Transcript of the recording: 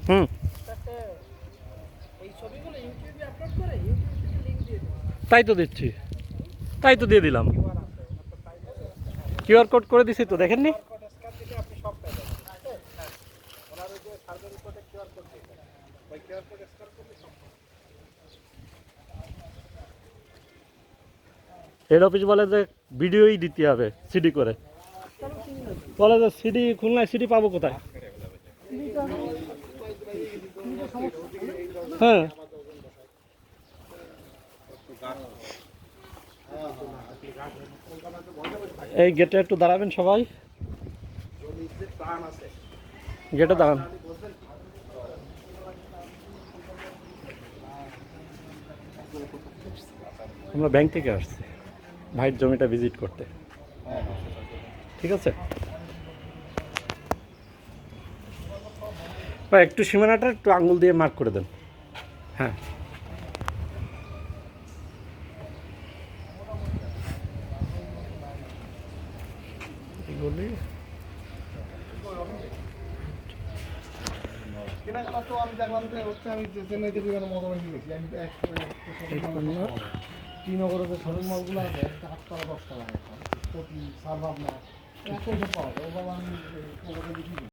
হুম, তাই তো দিচ্ছি, তাই তো দিয়ে দিলাম। কিউআর কোড করে দিছি তো, দেখেননি? হেড অফিস বলে যে ভিডিওই দিতে হবে সিডি করে। বলে যে সিডি খুলনায় সিডি পাবো কোথায়? হ্যাঁ, এই গেটে একটু দাঁড়াবেন সবাই, গেটে দাঁড়ান। আমরা ব্যাংক থেকে আসছি ভাইয়ের জমিটা ভিজিট করতে, ঠিক আছে? বা একটু সীমানাটা একটু আঙুল দিয়ে মার্ক করে দেন। হ্যাঁ, বলি কেনাকাটা তো আমি দেখলাম যে হচ্ছে আমি চেন্নাই থেকে মোটামুটি গেছি আমি শ্রীনগরে যে শপিং মলগুলো আছে 8 টাকা 10 টাকা প্রতি সার ভাবনা একই পাওয়া যায় ওভাবে আমি